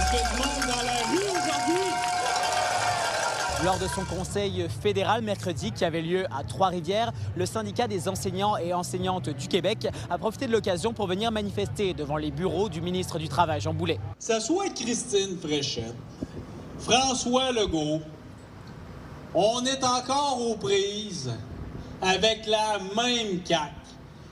Est-ce qu'il y a du monde dans la rue aujourd'hui? Lors de son conseil fédéral mercredi qui avait lieu à Trois-Rivières, le syndicat des enseignants et enseignantes du Québec a profité de l'occasion pour venir manifester devant les bureaux du ministre du Travail, Jean Boulet. Que ce soit Christine Fréchette, François Legault, on est encore aux prises avec la même CAQ,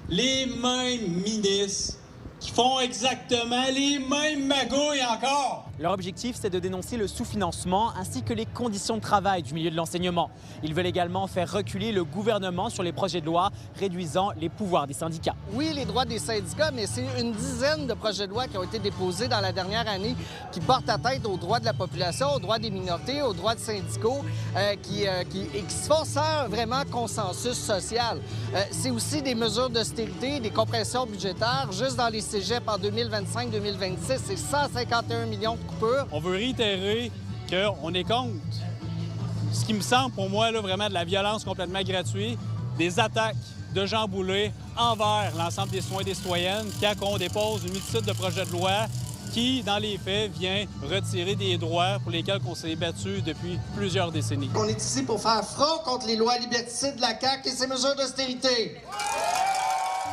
les mêmes ministres qui font exactement les mêmes magouilles encore. Leur objectif, c'est de dénoncer le sous-financement ainsi que les conditions de travail du milieu de l'enseignement. Ils veulent également faire reculer le gouvernement sur les projets de loi réduisant les pouvoirs des syndicats. Oui, les droits des syndicats, mais c'est une dizaine de projets de loi qui ont été déposés dans la dernière année qui portent atteinte aux droits de la population, aux droits des minorités, aux droits des syndicaux, qui se font sans vraiment consensus social. C'est aussi des mesures d'austérité, des compressions budgétaires. Juste dans les cégeps en 2025-2026, c'est 151 millions de coupures. On veut réitérer qu'on est contre ce qui me semble pour moi là, vraiment de la violence complètement gratuite, des attaques de Jean Boulet envers l'ensemble des citoyens et des citoyennes quand on dépose une multitude de projets de loi qui, dans les faits, vient retirer des droits pour lesquels on s'est battu depuis plusieurs décennies. On est ici pour faire front contre les lois liberticides de la CAQ et ses mesures d'austérité.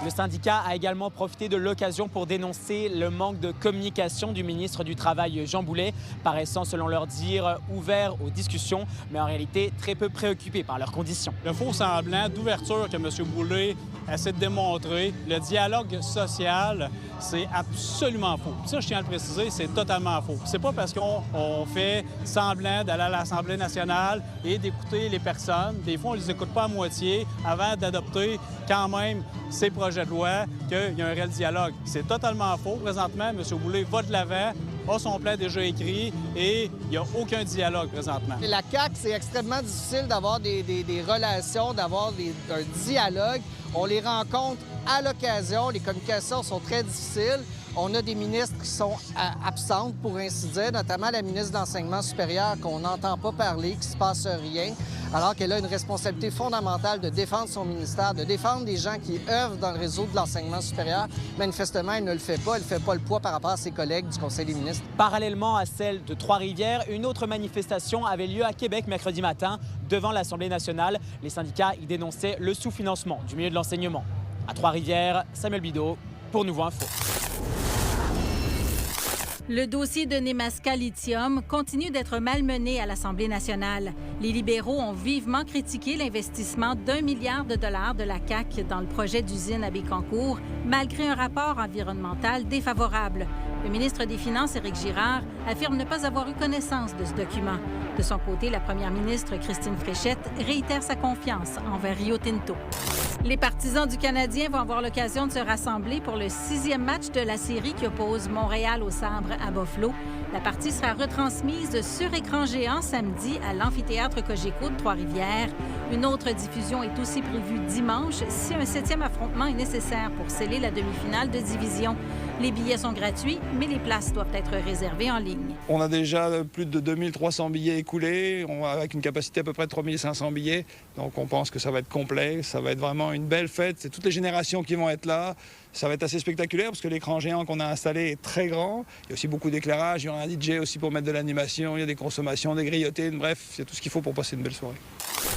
Le syndicat a également profité de l'occasion pour dénoncer le manque de communication du ministre du Travail, Jean Boulet, paraissant, selon leur dire, ouvert aux discussions, mais en réalité très peu préoccupé par leurs conditions. Le faux semblant d'ouverture que M. Boulet essaie de démontrer, le dialogue social, c'est absolument faux. Ça, je tiens à le préciser, c'est totalement faux. C'est pas parce qu'on fait semblant d'aller à l'Assemblée nationale et d'écouter les personnes, des fois on les écoute pas à moitié, avant d'adopter quand même ces projets de loi, qu'il y a un réel dialogue. C'est totalement faux. Présentement, M. Boulet va de l'avant, a son plan déjà écrit et il n'y a aucun dialogue présentement. La CAQ, c'est extrêmement difficile d'avoir des relations, d'avoir un dialogue. On les rencontre à l'occasion. Les communications sont très difficiles. On a des ministres qui sont absentes, pour ainsi dire, notamment la ministre de l'Enseignement supérieur, qu'on n'entend pas parler, qu'il ne se passe rien, alors qu'elle a une responsabilité fondamentale de défendre son ministère, de défendre des gens qui œuvrent dans le réseau de l'enseignement supérieur. Manifestement, elle ne le fait pas. Elle ne fait pas le poids par rapport à ses collègues du Conseil des ministres. Parallèlement à celle de Trois-Rivières, une autre manifestation avait lieu à Québec mercredi matin devant l'Assemblée nationale. Les syndicats y dénonçaient le sous-financement du milieu de l'enseignement. À Trois-Rivières, Samuel Bideau pour Nouveau Info. Le dossier de Nemaska Lithium continue d'être malmené à l'Assemblée nationale. Les libéraux ont vivement critiqué l'investissement d'1 milliard de dollars de la CAQ dans le projet d'usine à Bécancour, malgré un rapport environnemental défavorable. Le ministre des Finances, Éric Girard, affirme ne pas avoir eu connaissance de ce document. De son côté, la première ministre, Christine Fréchette, réitère sa confiance envers Rio Tinto. Les partisans du Canadien vont avoir l'occasion de se rassembler pour le 6e match de la série qui oppose Montréal au Sabre à Buffalo. La partie sera retransmise sur écran géant samedi à l'amphithéâtre Cogeco de Trois-Rivières. Une autre diffusion est aussi prévue dimanche si un 7e affrontement est nécessaire pour sceller la demi-finale de division. Les billets sont gratuits, mais les places doivent être réservées en ligne. On a déjà plus de 2300 billets écoulés, avec une capacité à peu près de 3500 billets. Donc on pense que ça va être complet, ça va être vraiment une belle fête. C'est toutes les générations qui vont être là. Ça va être assez spectaculaire parce que l'écran géant qu'on a installé est très grand. Il y a aussi beaucoup d'éclairage, il y aura un DJ aussi pour mettre de l'animation, il y a des consommations, des grillotines, bref, c'est tout ce qu'il faut pour passer une belle soirée.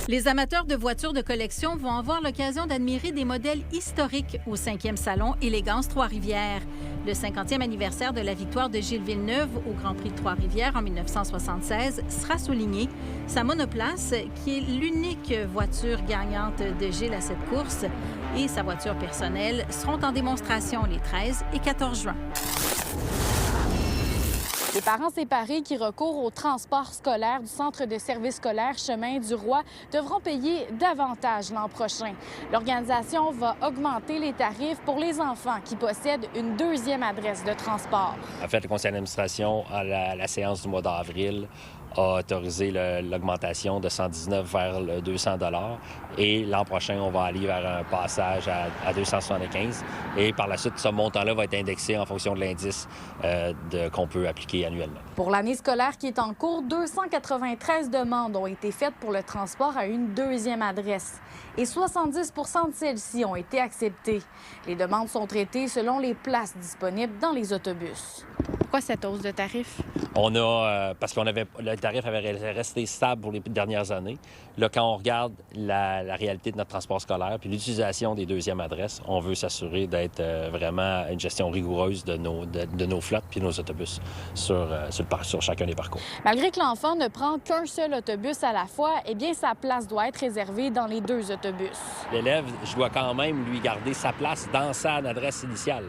Les amateurs de voitures de collection vont avoir l'occasion d'admirer des modèles historiques au 5e Salon Élégance Trois-Rivières. Le 50e anniversaire de la victoire de Gilles Villeneuve au Grand Prix de Trois-Rivières en 1976 sera souligné. Sa monoplace, qui est l'unique voiture gagnante de Gilles à cette course, et sa voiture personnelle seront en démonstration les 13 et 14 juin. Les parents séparés qui recourent au transport scolaire du centre de service scolaire Chemin du Roi devront payer davantage l'an prochain. L'organisation va augmenter les tarifs pour les enfants qui possèdent une deuxième adresse de transport. En fait, le conseil d'administration, à la séance du mois d'avril, a autorisé l'augmentation de 119 vers le 200 $. Et l'an prochain, on va aller vers un passage à 275. Et par la suite, ce montant-là va être indexé en fonction de l'indice qu'on peut appliquer annuellement. Pour l'année scolaire qui est en cours, 293 demandes ont été faites pour le transport à une deuxième adresse. Et 70 de celles-ci ont été acceptées. Les demandes sont traitées selon les places disponibles dans les autobus. Pourquoi cette hausse de tarif? On a, parce le tarif avait resté stable pour les dernières années. Là, quand on regarde la réalité de notre transport scolaire puis l'utilisation des deuxièmes adresses, on veut s'assurer d'être vraiment une gestion rigoureuse de nos flottes puis nos autobus sur chacun des parcours. Malgré que l'enfant ne prend qu'un seul autobus à la fois, eh bien, sa place doit être réservée dans les 2 autobus. L'élève, je dois quand même lui garder sa place dans sa adresse initiale.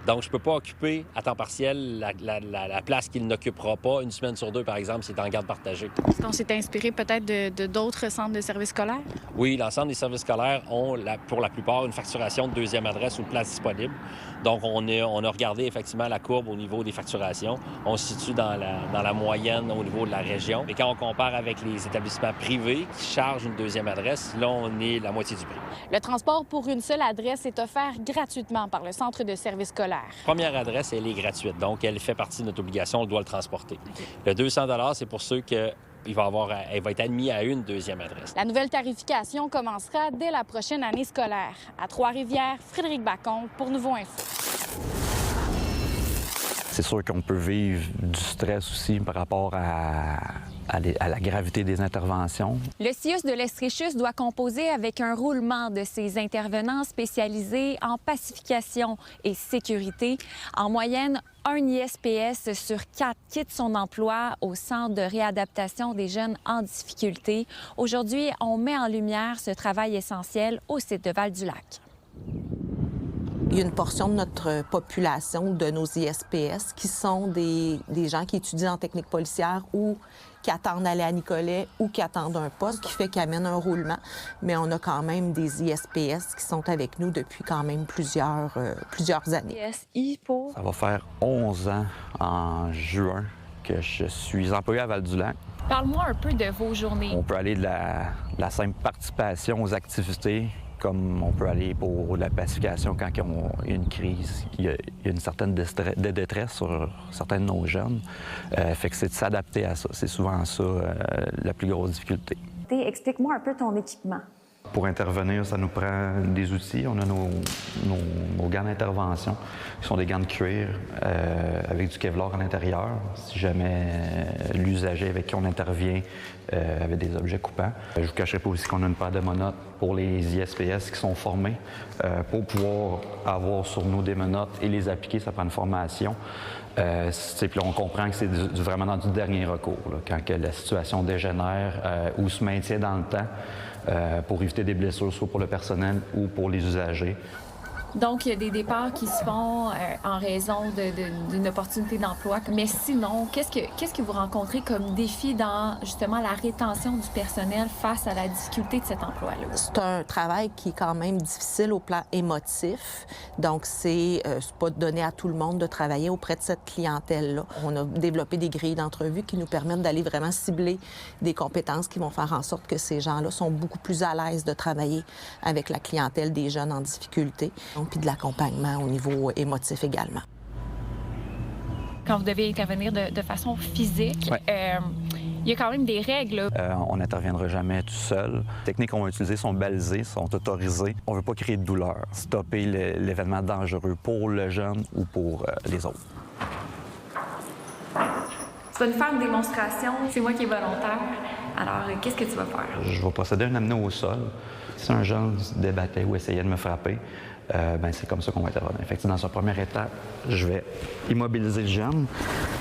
Donc, je ne peux pas occuper à temps partiel la place qu'il n'occupera pas une semaine sur 2, par exemple, si c'est en garde partagée. Est-ce qu'on s'est inspiré peut-être de d'autres centres de services scolaires? Oui, l'ensemble des services scolaires ont, pour la plupart, une facturation de deuxième adresse ou de place disponible. Donc, on a regardé effectivement la courbe au niveau des facturations. On se situe dans la moyenne au niveau de la région. Et quand on compare avec les établissements privés qui chargent une deuxième adresse, là, on est la moitié du prix. Le transport pour une seule adresse est offert gratuitement par le centre de services scolaires. Première adresse, elle est gratuite, donc elle fait partie de notre obligation, on doit le transporter. Le 200 $, c'est pour ceux elle va être admis à une deuxième adresse. La nouvelle tarification commencera dès la prochaine année scolaire. À Trois-Rivières, Frédéric Bacon pour Nouveau Info. C'est sûr qu'on peut vivre du stress aussi par rapport à la gravité des interventions. Le CIUS de l'Estréchus doit composer avec un roulement de ses intervenants spécialisés en pacification et sécurité. En moyenne, un ISPS sur 4 quitte son emploi au Centre de réadaptation des jeunes en difficulté. Aujourd'hui, on met en lumière ce travail essentiel au site de Val-du-Lac. Il y a une portion de notre population, de nos ISPS, qui sont des gens qui étudient en technique policière ou qui attendent d'aller à Nicolet ou qui attendent un poste, qui fait qu'ils amènent un roulement. Mais on a quand même des ISPS qui sont avec nous depuis quand même plusieurs années. ISI pour... Ça va faire 11 ans en juin que je suis employé à Val-du-Lac. Parle-moi un peu de vos journées. On peut aller de la simple participation aux activités, comme on peut aller pour la pacification quand il y a une crise, il y a une certaine détresse sur certains de nos jeunes. Fait que c'est de s'adapter à ça. C'est souvent ça la plus grosse difficulté. Explique-moi un peu ton équipement. Pour intervenir, ça nous prend des outils. On a nos gants d'intervention, qui sont des gants de cuir avec du Kevlar à l'intérieur. Si jamais l'usager avec qui on intervient avait des objets coupants. Je ne vous cacherai pas aussi qu'on a une paire de menottes pour les ISPS qui sont formés. Pour pouvoir avoir sur nous des menottes et les appliquer, ça prend une formation. Puis on comprend que c'est vraiment dans du dernier recours, là, quand que la situation dégénère ou se maintient dans le temps. Pour éviter des blessures, soit pour le personnel ou pour les usagers. Donc, il y a des départs qui se font en raison d'une opportunité d'emploi. Mais sinon, qu'est-ce que vous rencontrez comme défi dans, justement, la rétention du personnel face à la difficulté de cet emploi-là? C'est un travail qui est quand même difficile au plan émotif. Donc, c'est pas donné à tout le monde de travailler auprès de cette clientèle-là. On a développé des grilles d'entrevue qui nous permettent d'aller vraiment cibler des compétences qui vont faire en sorte que ces gens-là sont beaucoup plus à l'aise de travailler avec la clientèle des jeunes en difficulté. Puis de l'accompagnement au niveau émotif également. Quand vous devez intervenir de façon physique, ouais. Il y a quand même des règles. On n'interviendra jamais tout seul. Les techniques qu'on va utiliser sont balisées, sont autorisées. On ne veut pas créer de douleur, stopper l'événement dangereux pour le jeune ou pour les autres. Tu vas nous faire une démonstration. C'est moi qui est volontaire. Alors, qu'est-ce que tu vas faire? Je vais procéder à un amener au sol. Si un jeune se débattait ou essayait de me frapper, c'est comme ça qu'on va intervenir. Fait que dans sa première étape, je vais immobiliser le jeune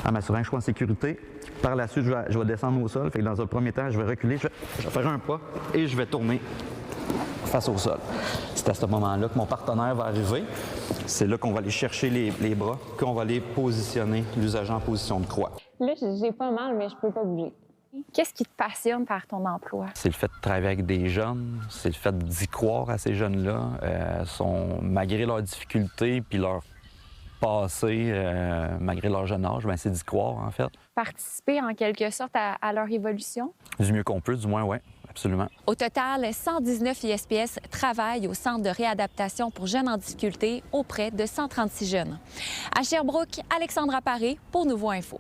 en m'assurant que je suis en sécurité. Par la suite, je vais descendre au sol. Fait que dans un premier temps, je vais reculer, je vais faire un pas et je vais tourner face au sol. C'est à ce moment-là que mon partenaire va arriver. C'est là qu'on va aller chercher les bras, qu'on va aller positionner l'usager en position de croix. Là, j'ai pas mal, mais je peux pas bouger. Qu'est-ce qui te passionne par ton emploi? C'est le fait de travailler avec des jeunes, c'est le fait d'y croire à ces jeunes-là. Malgré leurs difficultés puis leur passé, malgré leur jeune âge, c'est d'y croire, en fait. Participer, en quelque sorte, à leur évolution? Du mieux qu'on peut, du moins, oui, absolument. Au total, 119 ISPS travaillent au Centre de réadaptation pour jeunes en difficulté auprès de 136 jeunes. À Sherbrooke, Alexandra Paré pour Nouveau Info.